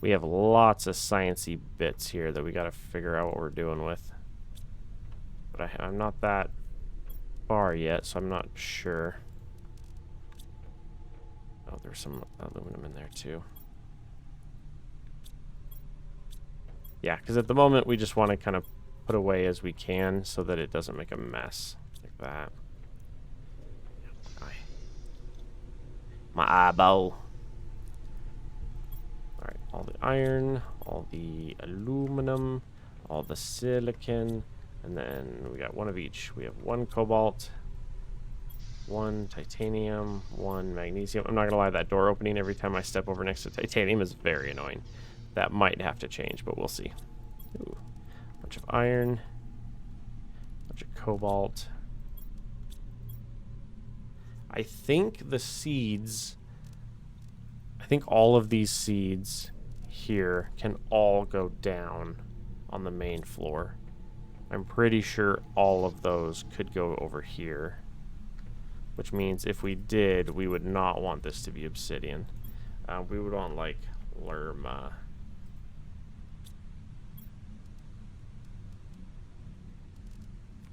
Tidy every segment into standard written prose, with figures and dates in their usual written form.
We have lots of sciencey bits here that we got to figure out what we're doing with. But I'm not that far yet, so I'm not sure. Oh, there's some aluminum in there too. Yeah, because at the moment we just want to kind of put away as we can so that it doesn't make a mess like that. My eyeball. Alright, all the iron, all the aluminum, all the silicon, and then we got one of each. We have one cobalt, one titanium, one magnesium. I'm not gonna lie, that door opening every time I step over next to titanium is very annoying. That might have to change, but we'll see. Ooh, bunch of iron, bunch of cobalt. I think the seeds, I think all of these seeds here can all go down on the main floor. I'm pretty sure all of those could go over here. Which means if we did, we would not want this to be obsidian. We would want, like, Lerma.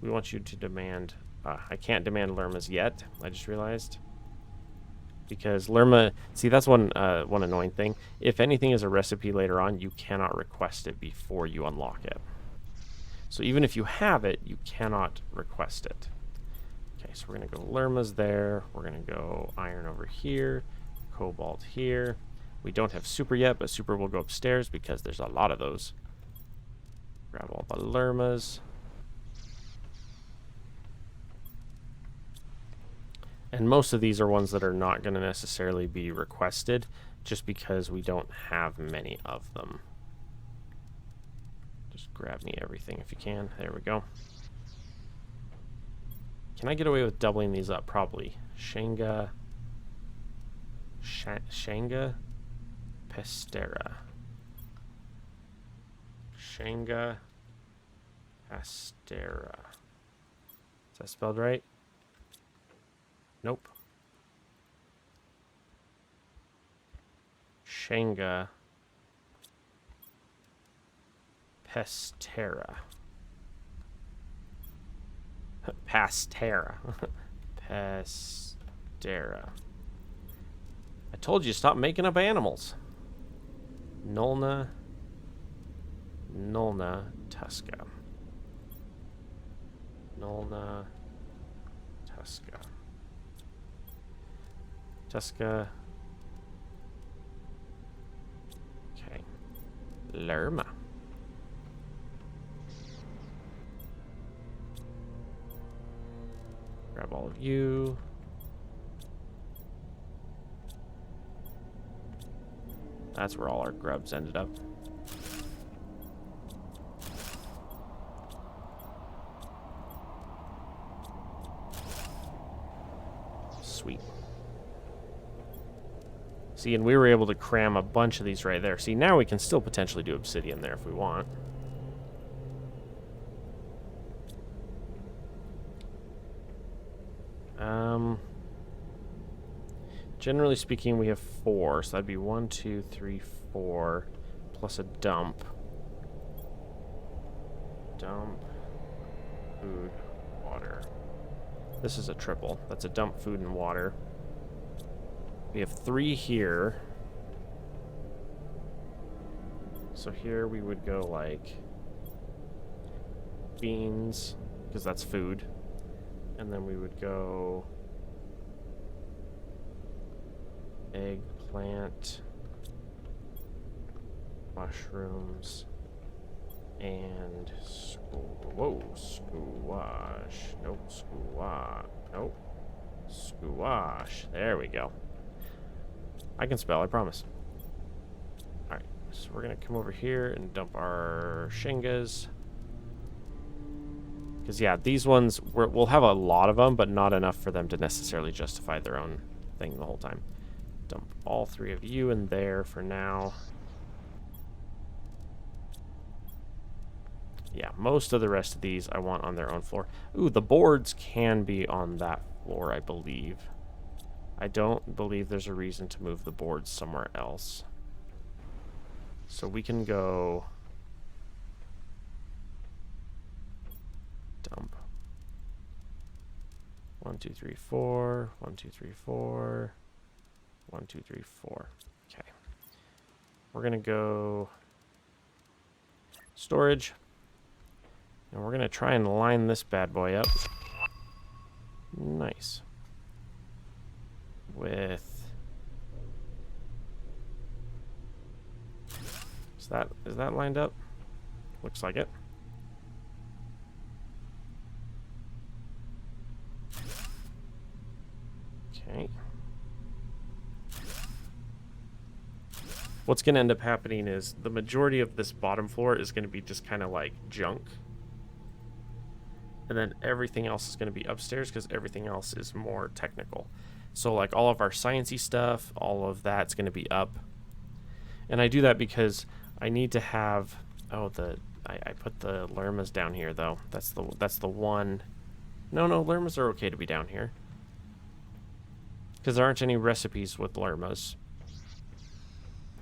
We want you to demand... I can't demand Lermas yet, I just realized. Because Lerma... See, that's one annoying thing. If anything is a recipe later on, you cannot request it before you unlock it. So even if you have it, you cannot request it. Okay, so we're going to go Lermas there. We're going to go iron over here. Cobalt here. We don't have super yet, but super will go upstairs because there's a lot of those. Grab all the Lermas. And most of these are ones that are not going to necessarily be requested just because we don't have many of them. Just grab me everything if you can. There we go. Can I get away with doubling these up? Probably. Shanga Pastera. Shanga Pastera. Is that spelled right? Nope. Shanga Pastera. Pastera. Pastera. I told you, stop making up animals. Nolna Tusca. Nolna Tusca. Tusca. Okay. Lerma. Grab all of you. That's where all our grubs ended up. Sweet. See, and we were able to cram a bunch of these right there. See, now we can still potentially do obsidian there if we want. Generally speaking, we have 4, so that'd be 1, 2, 3, 4, plus a dump. Dump, food, water. This is a triple. That's a dump, food, and water. We have 3 here. So here we would go like beans, because that's food. And then we would go eggplant, mushrooms, and squash. Nope, squash. Nope, squash. There we go. I can spell, I promise. Alright, so we're going to come over here and dump our shingas. Because, yeah, these ones, we'll have a lot of them, but not enough for them to necessarily justify their own thing the whole time. Dump all 3 of you in there for now. Yeah, most of the rest of these I want on their own floor. Ooh, the boards can be on that floor, I believe. I don't believe there's a reason to move the boards somewhere else. So we can go dump 1, 2, 3, 4, 1, 2, 3, 4, 1, 2, 3, 4. Okay. We're gonna go storage, and we're gonna try and line this bad boy up. Nice. With is that lined up? Looks like it. Okay. What's going to end up happening is the majority of this bottom floor is going to be just kind of like junk. And then everything else is going to be upstairs because everything else is more technical. So like all of our sciencey stuff, all of that's going to be up. And I do that because I need to have, oh, I put the lermas down here though. That's the one. No, lermas are okay to be down here. Because there aren't any recipes with lermas.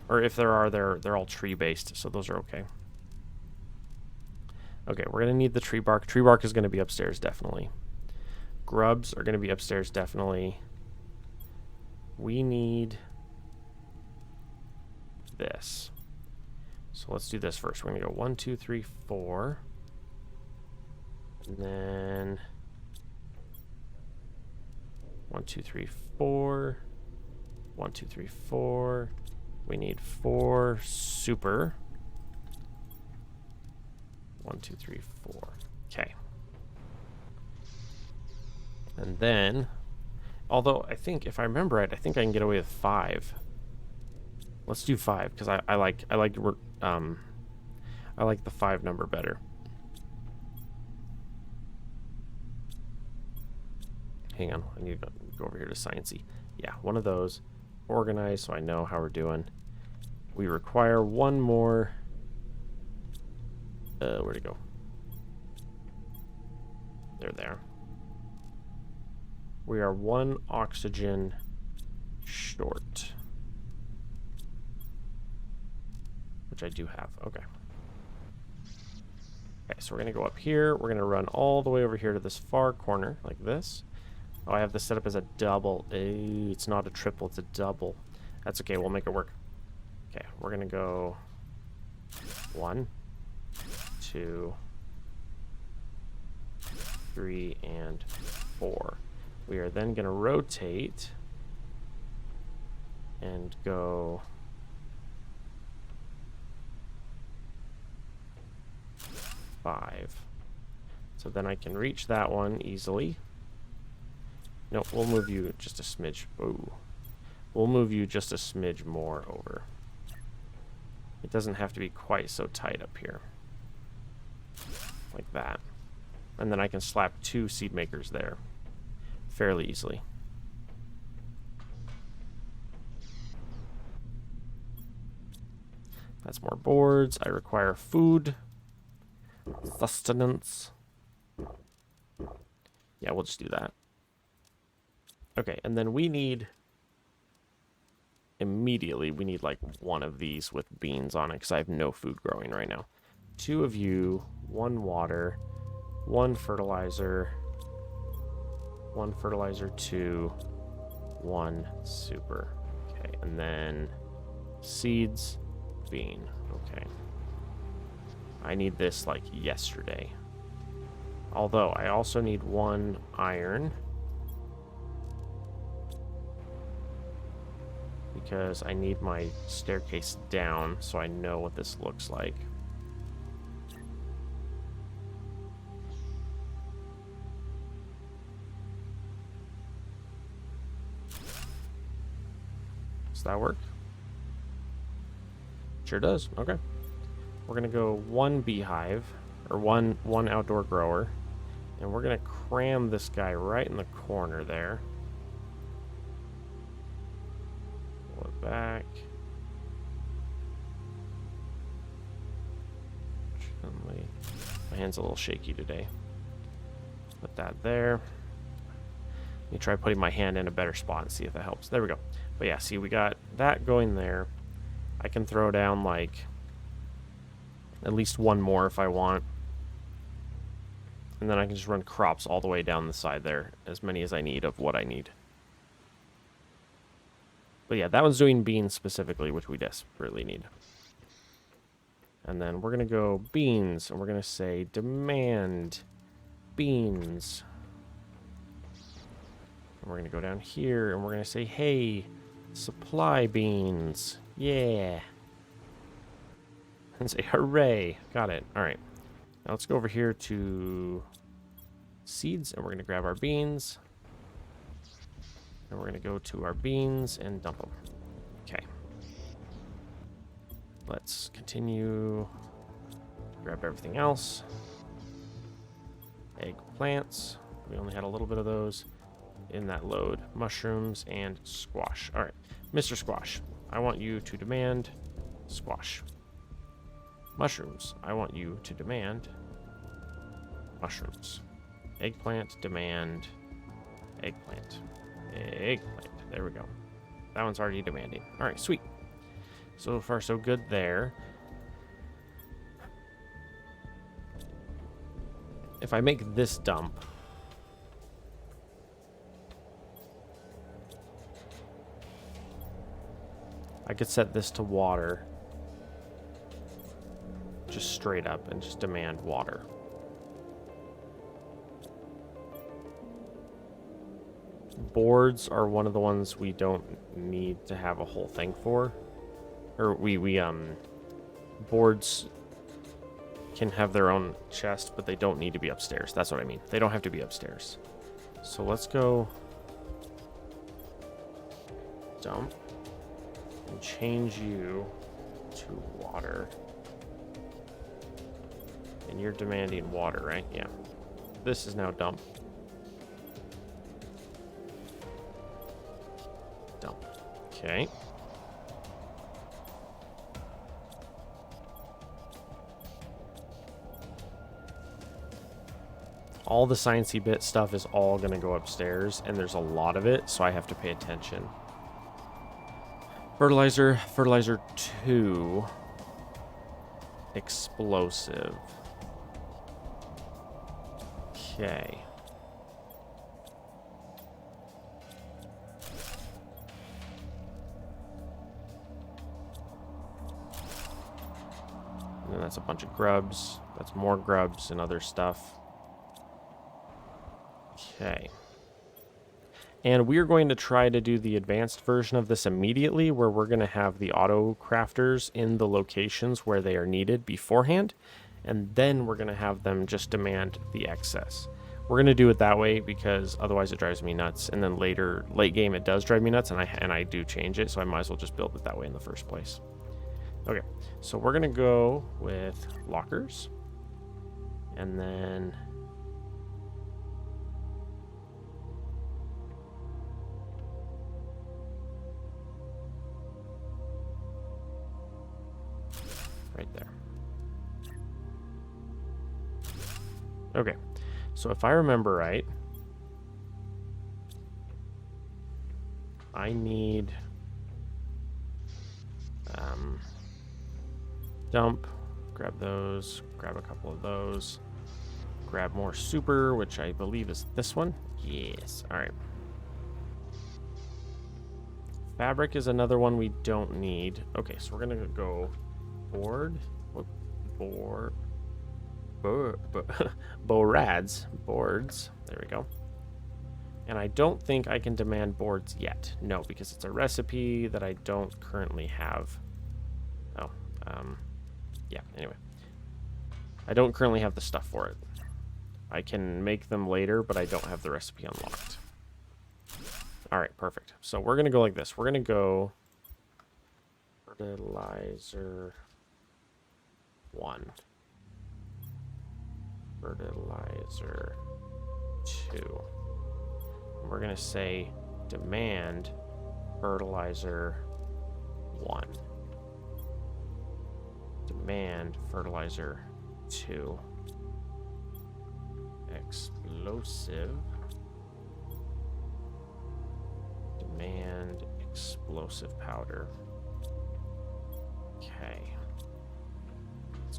Or if there are, they're all tree based, so those are okay. Okay, we're gonna need the tree bark. Tree bark is gonna be upstairs definitely. Grubs are gonna be upstairs definitely. We need this. So let's do this first. We're gonna go 1, 2, 3, 4. And then 1, 2, 3, 4. 1, 2, 3, 4. We need 4 super. 1, 2, 3, 4. Okay. And then, although I think, if I remember right, I think I can get away with 5. Let's do 5 because I like the 5 number better. Hang on, I need to go over here to sciencey. Yeah, one of those. Organized so I know how we're doing. We require one more. Where'd it go? There. We are 1 oxygen short. Which I do have. Okay. Okay, so we're going to go up here. We're going to run all the way over here to this far corner, like this. Oh, I have this set up as a double. It's not a triple, it's a double. That's okay, we'll make it work. Okay, we're going to go 1, 2, 3, and 4. We are then going to rotate and go 5. So then I can reach that one easily. No, we'll move you just a smidge. Ooh. We'll move you just a smidge more over. It doesn't have to be quite so tight up here. Like that. And then I can slap 2 seed makers there fairly easily. That's more boards. I require food. Sustenance. Yeah, we'll just do that. Okay, and then we need, immediately, we need like 1 of these with beans on it because I have no food growing right now. 2 of you, 1 water, 1 fertilizer, 1 fertilizer 2, 1 super. Okay, and then seeds, bean. Okay. I need this like yesterday. Although I also need 1 iron. Because I need my staircase down so I know what this looks like. Does that work? Sure does. Okay. We're gonna go 1 beehive, or one outdoor grower, and we're gonna cram this guy right in the corner there. Pull it back. My hand's a little shaky today. Put that there. Let me try putting my hand in a better spot and see if that helps. There we go. But yeah, see, we got that going there. I can throw down like At least one more if I want. And then I can just run crops all the way down the side there. As many as I need of what I need. But yeah, that one's doing beans specifically, which we desperately need. And then we're going to go beans. And we're going to say demand beans. And we're going to go down here. And we're going to say, hey, supply beans. Yeah. And say, hooray. Got it. All right. Now let's go over here to seeds. And we're going to grab our beans. And we're going to go to our beans and dump them. Okay. Let's continue. Grab everything else. Eggplants. We only had a little bit of those in that load. Mushrooms and squash. All right. Mr. Squash, I want you to demand squash. Mushrooms, I want you to demand mushrooms. Eggplant, demand eggplant. Eggplant. There we go. That one's already demanding. All right, sweet. So far, so good there. If I make this dump, I could set this to water. Just straight up and just demand water. Boards are one of the ones we don't need to have a whole thing for. Or boards can have their own chest, but they don't need to be upstairs. That's what I mean. They don't have to be upstairs. So let's go dump and change you to water. And you're demanding water, right? Yeah. This is now dump. Dump. Okay. All the sciencey bit stuff is all going to go upstairs, and there's a lot of it, so I have to pay attention. Fertilizer 2. Explosive. Okay. And then that's a bunch of grubs. That's more grubs and other stuff. Okay. And we're going to try to do the advanced version of this immediately, where we're going to have the auto crafters in the locations where they are needed beforehand, and then we're going to have them just demand the excess. We're going to do it that way because otherwise it drives me nuts, and then later, late game, it does drive me nuts, and I do change it, so I might as well just build it that way in the first place. Okay, so we're going to go with lockers, and then right there. Okay, so if I remember right, I need dump, grab those, grab a couple of those, grab more super, which I believe is this one. Yes, all right. Fabric is another one we don't need. Okay, so we're gonna go boards. There we go. And I don't think I can demand boards yet. No, because it's a recipe that I don't currently have. Oh, yeah, anyway. I don't currently have the stuff for it. I can make them later, but I don't have the recipe unlocked. All right, perfect. So we're going to go like this. We're going to go fertilizer 1. Fertilizer 2. We're going to say demand fertilizer 1. Demand fertilizer 2. Explosive. Demand explosive powder. Okay.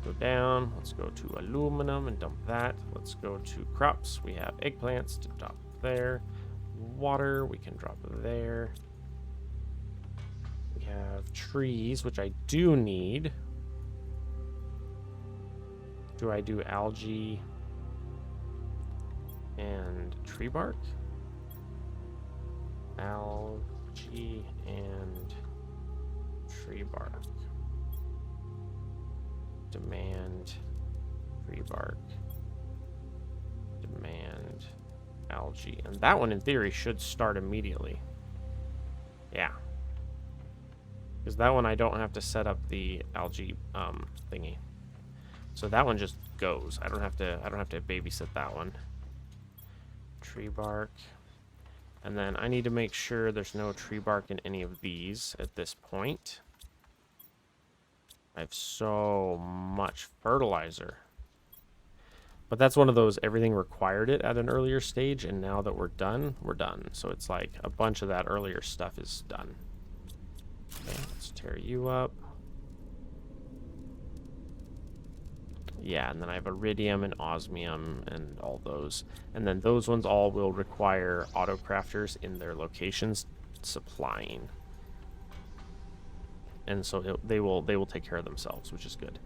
Let's go down. Let's go to aluminum and dump that. Let's go to crops. We have eggplants to drop there. Water we can drop there. We have trees, which I do need. Do I do algae and tree bark? Algae and tree bark. Demand tree bark. Demand algae. And that one, in theory, should start immediately. Yeah. Because that one I don't have to set up the algae thingy. So that one just goes. I don't have to babysit that one. Tree bark. And then I need to make sure there's no tree bark in any of these at this point. I have so much fertilizer. But that's one of those, everything required it at an earlier stage, and now that we're done, we're done. So it's like a bunch of that earlier stuff is done. Okay, let's tear you up. Yeah, and then I have iridium and osmium and all those. And then those ones all will require autocrafters in their locations supplying. And so they will take care of themselves, which is good.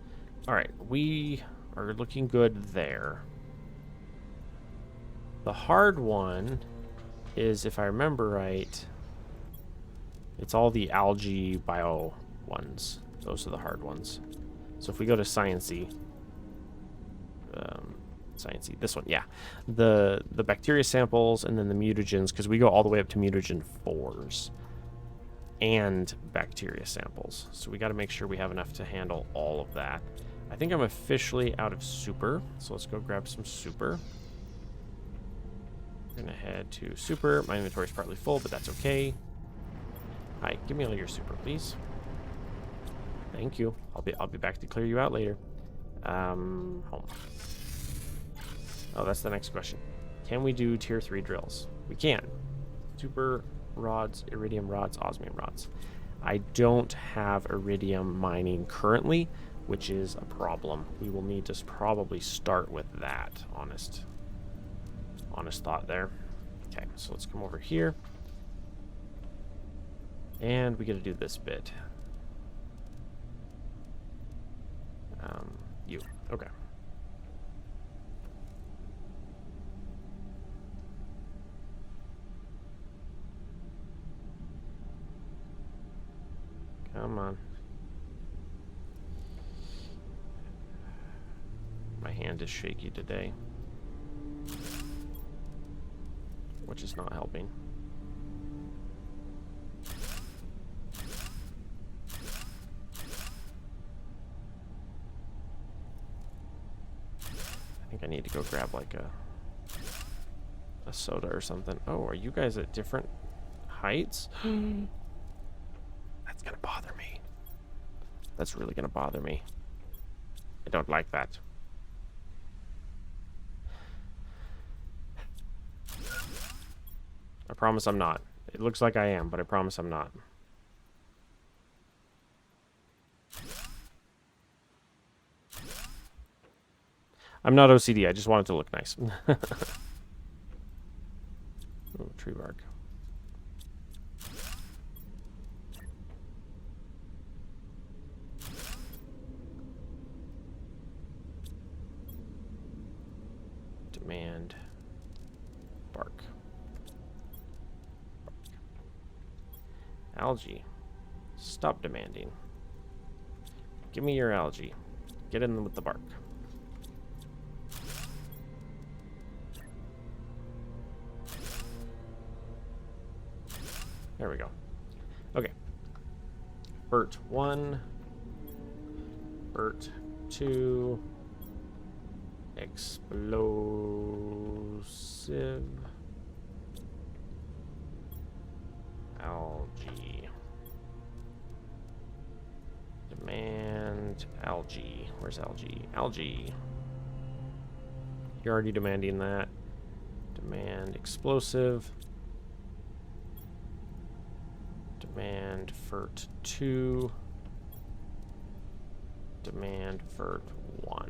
All right, we are looking good there. The hard one is, if I remember right, it's all the algae bio ones. Those are the hard ones. So if we go to Sciencey, this one, yeah, the bacteria samples and then the mutagens, because we go all the way up to mutagen 4s and bacteria samples. So we got to make sure we have enough to handle all of that. I think I'm officially out of super, so let's go grab some super. We're gonna head to super. My inventory is partly full, but that's okay. Hi, give me all your super, please. Thank you. I'll be back to clear you out later. Home. Oh, that's the next question. Can we do tier 3 drills? We can. Super rods, iridium rods, osmium rods. I don't have iridium mining currently, which is a problem. We will need to probably start with that. Honest thought there. Okay, so let's come over here. And we got to do this bit. You. Okay. Come on. My hand is shaky today, which is not helping. I think I need to go grab like a soda or something. Oh, are you guys at different heights? That's gonna bother me. That's really gonna bother me. I don't like that. I promise I'm not. It looks like I am, but I promise I'm not. I'm not OCD, I just want it to look nice. Oh, tree bark. Demand bark. Algae. Stop demanding. Give me your algae. Get in with the bark. There we go. Okay. Bert 1. Bert 2. Explosive. Algae. Demand algae. Where's algae? Algae. You're already demanding that. Demand explosive. Demand FERT 2. demand vert 1.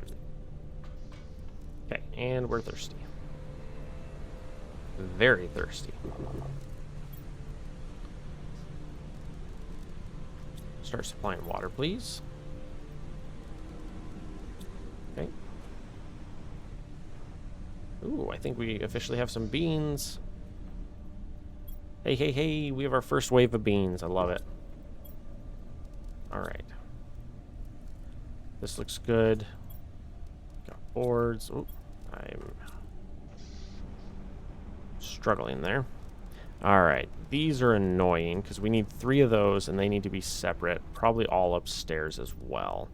Okay, and we're thirsty. Very thirsty. Start supplying water, please. Okay. Ooh, I think we officially have some beans. Hey, hey, hey, we have our first wave of beans. I love it. All right. This looks good. Got boards. Ooh, I'm struggling there. All right. These are annoying because we need 3 of those and they need to be separate. Probably all upstairs as well.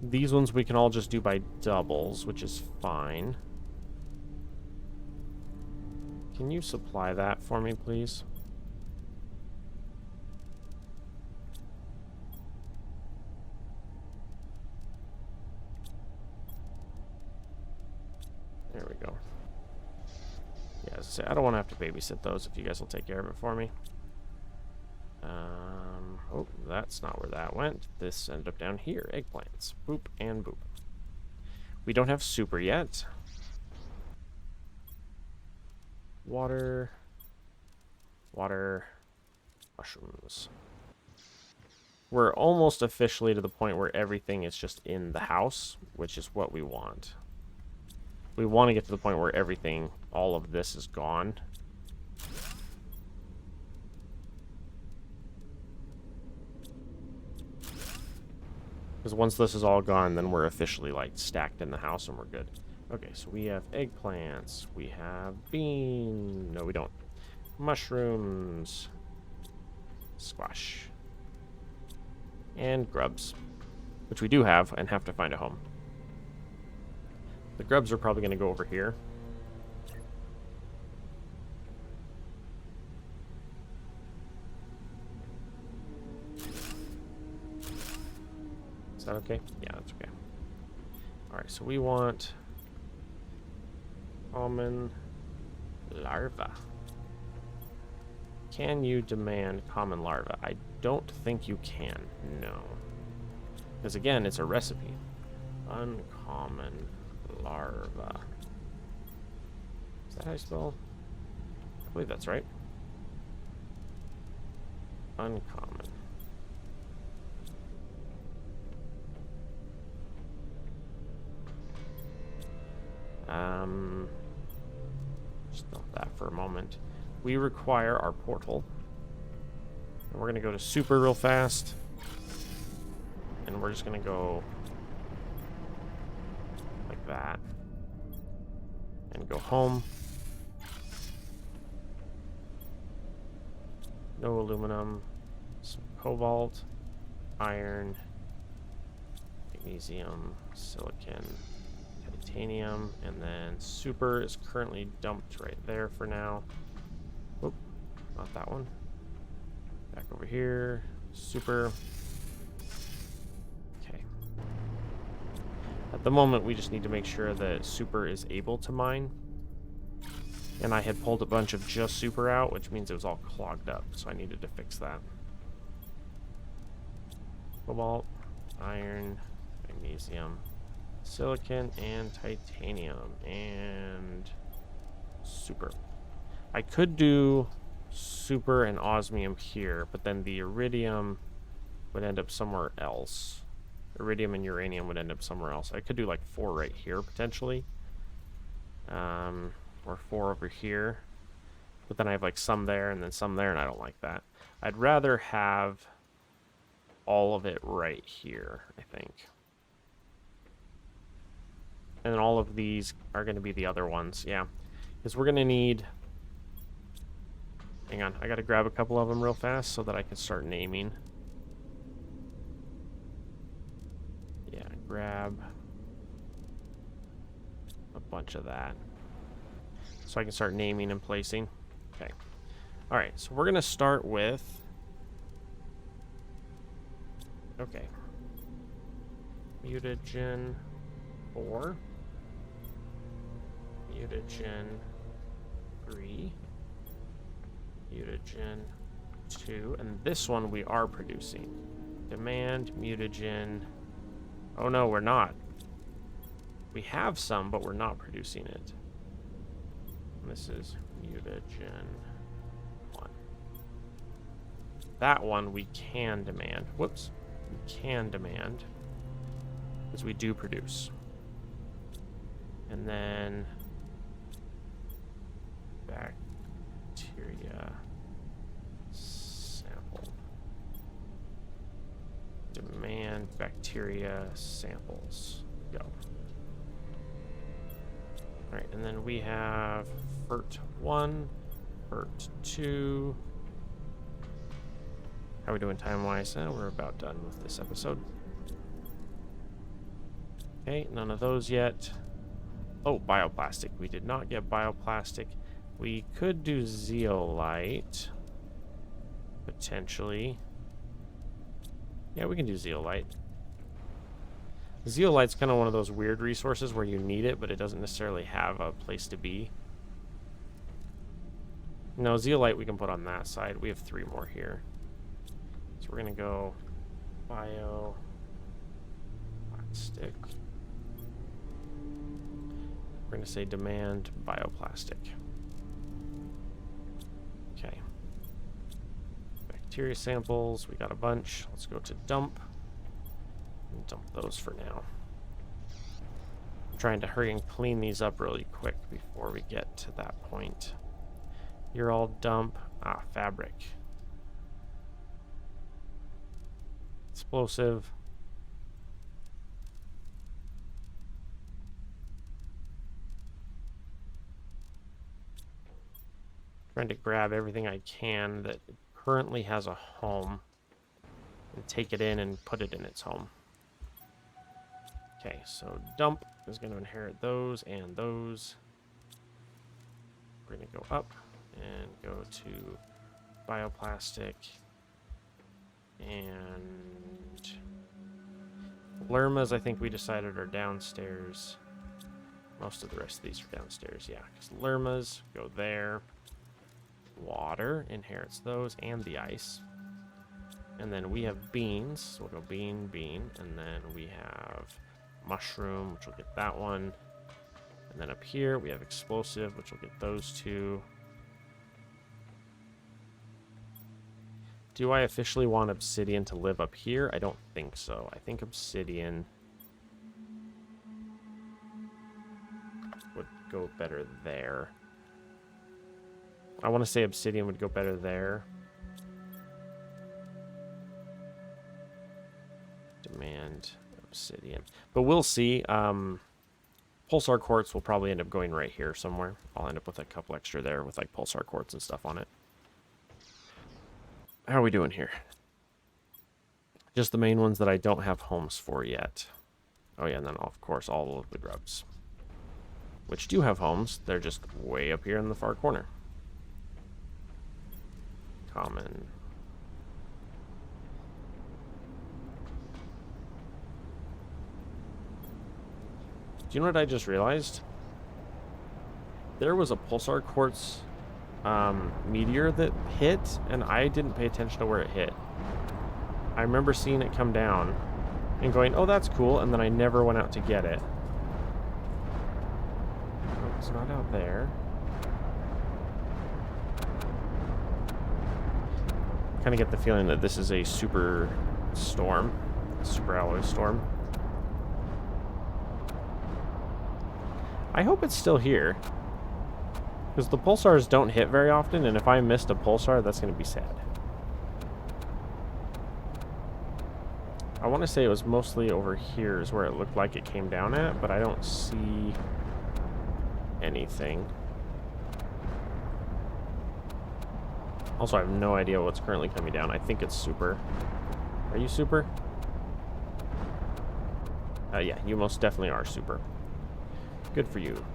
These ones we can all just do by doubles, which is fine. Can you supply that for me, please? There we go. Yeah, as I say, I don't want to have to babysit those if you guys will take care of it for me. Oh, that's not where that went. This ended up down here. Eggplants. Boop and boop. We don't have super yet. Water. Water. Mushrooms. We're almost officially to the point where everything is just in the house, which is what we want. We want to get to the point where everything, all of this is gone. Because once this is all gone, then we're officially, like, stacked in the house and we're good. Okay, so we have eggplants. We have bean. No, we don't. Mushrooms. Squash. And grubs. Which we do have and have to find a home. The grubs are probably going to go over here. Is that okay? Yeah, that's okay. Alright, so we want common larva. Can you demand common larva? I don't think you can, no. Because again, it's a recipe. Uncommon larva. Is that how you spell? I believe that's right. Uncommon. Just note that for a moment. We require our portal. And we're going to go to super real fast. And we're just going to go like that. And go home. No aluminum. Some cobalt. Iron. Magnesium. Silicon. Titanium, and then super is currently dumped right there for now. Oop, not that one. Back over here, super. Okay. At the moment, we just need to make sure that super is able to mine. And I had pulled a bunch of just super out, which means it was all clogged up, so I needed to fix that. Cobalt, iron, magnesium, silicon, and titanium, and super. I could do super and osmium here, but then the iridium would end up somewhere else. Iridium and uranium would end up somewhere else. I could do like 4 right here, potentially. Or 4 over here. But then I have like some there and then some there, and I don't like that. I'd rather have all of it right here, I think. And then all of these are going to be the other ones, yeah. Because we're going to need... Hang on, I got to grab a couple of them real fast so that I can start naming. Yeah, grab a bunch of that. So I can start naming and placing. Okay. Alright, so we're going to start with... Okay. Mutagen 4. Mutagen 3. Mutagen 2. And this one we are producing. Demand mutagen. Oh no, we're not. We have some, but we're not producing it. This is mutagen 1. That one we can demand. Whoops. We can demand. Because we do produce. And then bacteria sample. Demand bacteria samples. Go. Alright, and then we have FERT1, FERT2. How are we doing time-wise? We're about done with this episode. Okay, none of those yet. Oh, bioplastic. We did not get bioplastic. We could do zeolite. Potentially. Yeah, we can do zeolite. Zeolite's kind of one of those weird resources where you need it, but it doesn't necessarily have a place to be. No, zeolite we can put on that side. We have 3 more here. So we're going to go bioplastic. We're going to say demand bioplastic. Okay. Bacteria samples, we got a bunch. Let's go to dump. And dump those for now. I'm trying to hurry and clean these up really quick before we get to that point. You're all dump. Ah, fabric. Explosive. Trying to grab everything I can that currently has a home and take it in and put it in its home. Okay, so dump is going to inherit those and those. We're going to go up and go to bioplastic and lermas. I think we decided are downstairs. Most of the rest of these are downstairs, yeah, because lermas go there. Water inherits those and the ice. And then we have beans, so we'll go bean, bean, and then we have mushroom, which will get that one. And then up here we have explosive, which will get those 2. Do I officially want obsidian to live up here? I don't think so. I think obsidian would go better there. I want to say obsidian would go better there. Demand obsidian. But we'll see. Pulsar quartz will probably end up going right here somewhere. I'll end up with a couple extra there with like pulsar quartz and stuff on it. How are we doing here? Just the main ones that I don't have homes for yet. Oh yeah, and then of course all of the grubs. Which do have homes. They're just way up here in the far corner. Common. Do you know what I just realized? There was a pulsar quartz meteor that hit, and I didn't pay attention to where it hit. I remember seeing it come down and going, oh, that's cool, and then I never went out to get it. Oh, it's not out there. Kind of get the feeling that this is a super storm, super alloy storm. I hope it's still here, because the pulsars don't hit very often, and if I missed a pulsar, that's going to be sad. I want to say it was mostly over here is where it looked like it came down at, but I don't see anything. Also, I have no idea what's currently coming down. I think it's super. Are you super? Yeah, you most definitely are super. Good for you.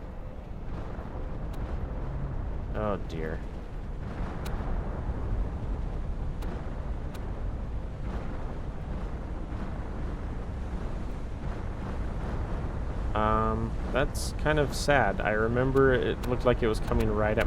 Oh, dear. That's kind of sad. I remember it looked like it was coming right at